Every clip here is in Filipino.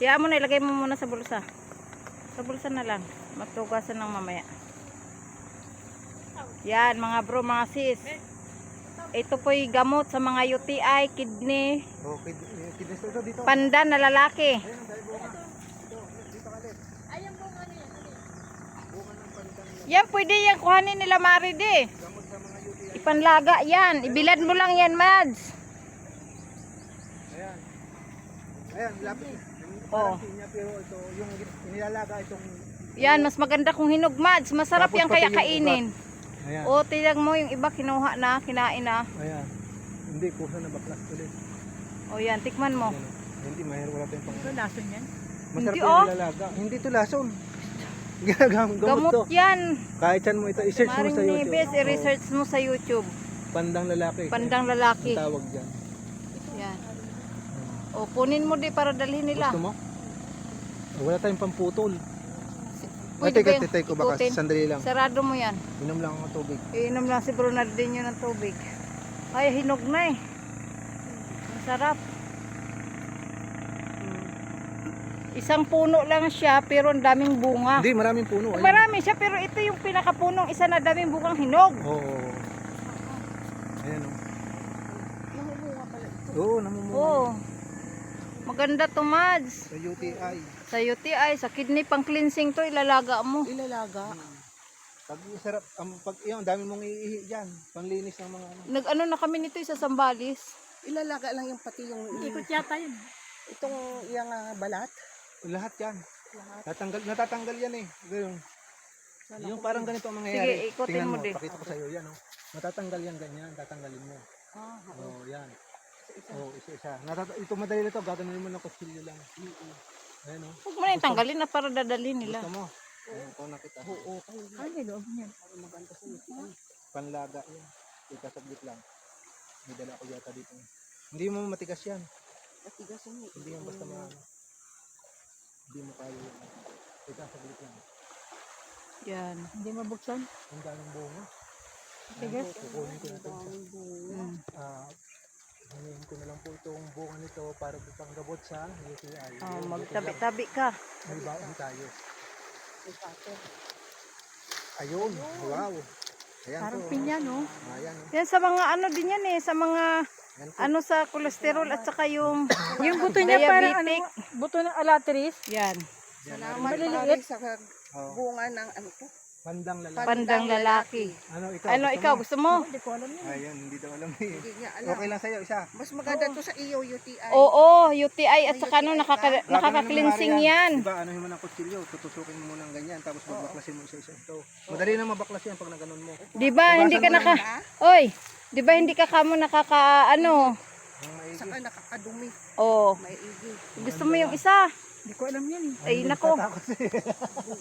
Diyan mo na, ilagay mo muna sa bulsa. Sa bulsa na lang. Matugasan ng mamaya. Yan, mga bro, mga sis. Ito po'y gamot sa mga UTI, kidney, Kidney stone dito. pandan na lalaki. Ayun, dahil bunga. Dito kalit. Yan, pwede yan. Kuhanin nila Maride. Gamot sa mga UTI. Ipanlaga yan. Ibilad mo lang yan, Mads. Ayan. Ayan, lapit. Oh. Niya, pero ito, yung inilalaga itong... Yan, mas maganda kung hinog, Mads. Masarap Tapos yan pati kaya yung kainin. Ayan. O, tignan mo yung iba kinuha na, kinain na. Ayan. Hindi, kusa na baklas ulit. O yan, tikman mo. Ayan, hindi, mahirap wala tayong pang... lason yan? Masarap Hindi, yung oh. nilalaga. Hindi to lason. Gamot to. Gamot yan. Kahit saan mo ito, i-search mo Maring sa YouTube. Nibes, i-research mo sa YouTube. Pandang lalaki. Pandang lalaki. Ang tawag dyan. Yan. O, kunin mo di para dalhin nila. Gusto mo? Wala tayong pamputol. Pwede ba yung Titay ko baka ikutin? sandali lang. Sarado mo yan. Inom lang ako tubig. Iinom lang si Bernardinho ng tubig. Ay, hinog na eh. Ang sarap. Isang puno lang siya pero ang daming bunga. Hindi, maraming puno. Ayan. Marami siya pero ito yung pinakapunong isa na daming bungang hinog. Oo. Ayan o. Namumunga pala ito. Oo, namumunga. Oo. Maganda to, Mads. Sa UTI. Sa UTI, sa kidney pang cleansing to, ilalaga mo. Ilalaga. Pag sarap, pag yung dami mong iihi dyan, panlinis ng mga ano. Nag-ano na kami nito sa Sambales. Ilalaga lang yung pati yung Ikot yata yun. itong yung balat. Lahat yan. Lahat. Natatanggal yan eh. Ganun. Yung parang ganito ang Sige, mangyayari. ikutin Tingnan mo din. Pakita ko sa'yo yan oh. Matatanggal yan ganyan, tatanggalin mo. Ah, Oo, yan. Oo, isa-isa. Ito madali na ito, gagawin mo ng kutsilyo lang. Ayan oh. Huwag mo na yung tanggalin na para dadalhin nila. Gusto mo? Ayan, ito nakita. oo. Ay, loob niyan. Maganda sa ito. Panlaga yan. Ika saglit lang. May dala ko yata dito. Hindi mo matigas yan. Patigas yun. Hindi yan basta hindi mo kaya yan. Ika saglit lang. Yan. Hindi mabuksan? Ang daming bunga. Tigas? Kukunin ko na ito. Hangin ko na lang po itong bunga nito para panggabot sa UTI. Magtabi-tabi ka. May baon tayo. Ayun, wow. Ayan Parang po. pinya, no? Ayan. Oh. Yan sa mga ano din yan eh. Sa mga Ayan po. ano sa kolesterol at saka yung Yung buto niya parang ano, diabetic. buto ng alatris. Yan. Yan, Salamat Maliliit. pare sa Oh, bunga ng ano to. pandang lalaki. Pandang lalaki. Ano ikaw? Ano ikaw gusto mo? Hindi ko alam yun. Ayun, hindi daw alam eh. Hindi niya alam. Okay lang sa'yo, isa. Mas maganda to sa iyo UTI. Oo, UTI at saka ano nakaka-cleansing yan. Diba, anuhin mo ng kutsilyo, tutusukin mo muna ng ganyan, tapos babaklasin mo isa-isa ito. Madali na mabaklas yan pag naganon mo. 'Di ba hindi ka naka Oy, 'di ba hindi ka kamo nakaka ano? Ang maigi. Saka nakakadumi. Oh, Maigi. gusto mo yung isa? Hindi ko alam yan. Ay nako. Tatakot eh.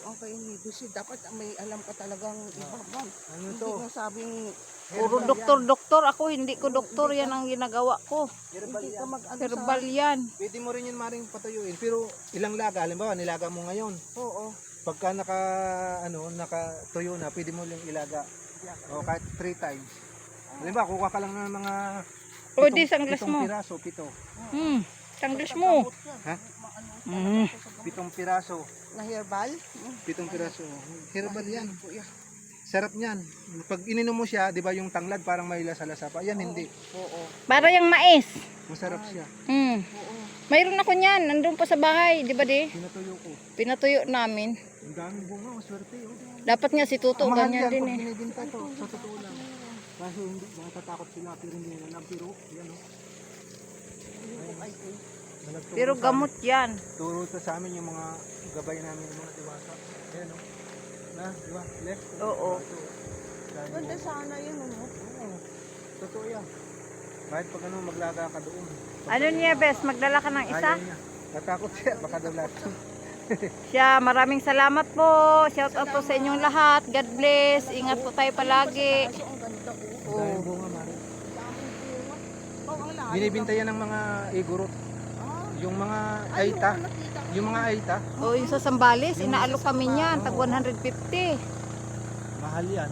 Ang kayo ni Bisi. Dapat may alam ka talagang iba ba? Ano Hindi to? na sabing Puro doktor ako, hindi ko doktor yan ang ginagawa ko. Herbal hindi ka yan. mag-ano Herbal yan. Pwede mo rin yun maring patuyuin, pero ilang laga, halimbawa nilaga mo ngayon. Oo. Pagka nakatuyo na, pwede mo lang ilaga. O kahit 3 times. Halimbawa, kuha ka lang ng mga O di sanglas mo. piraso, 7. Sanglas mo. Ha? Mm. 7 piraso. Na herbal? 7 piraso. Herbal yan. Sarap niyan. Pag ininom mo siya, 'di ba yung tanglad parang may lasa-lasa pa. Yan hindi. Oo. Para yung mais. Masarap siya. Oo. Mayroon ako niyan, nandun pa sa bahay, 'di ba di? Pinatuyo ko. Pinatuyo namin. Ang daming bunga, maswerte oh. Dapat nga si Tuto Mahal ganyan yan din pag eh. binibinta to, sa totoo lang. Kasi hindi, natatakot sila, pero hindi nila alam. Pero, yan o. Pero gamot yan. Turo ito sa amin yung mga gabay namin, yung mga diwata. Ayan o. Na, di ba? Left. Oo. Ganda sana yun, ano? Oo. Totoo yan. Kahit pag ano, maglaga ka doon. Ano niya, Bes? Magdala ka ng isa? Ayaw niya. Tatakot siya, baka daw lahat. Siya, maraming salamat po. Shout out po sa inyong lahat. God bless. Ingat po tayo palagi. Kaso ang ganda oh. Ang daming bunga, Mari. Daming bunga. Oh, ang lahat. Binibinta yan ng mga igurot. Ah, Yung mga ay, aita. oo, nakita ko. Yung mga aita, O, yung sa Sambales, inaalok kami niyan. Tag 150. mahal yan.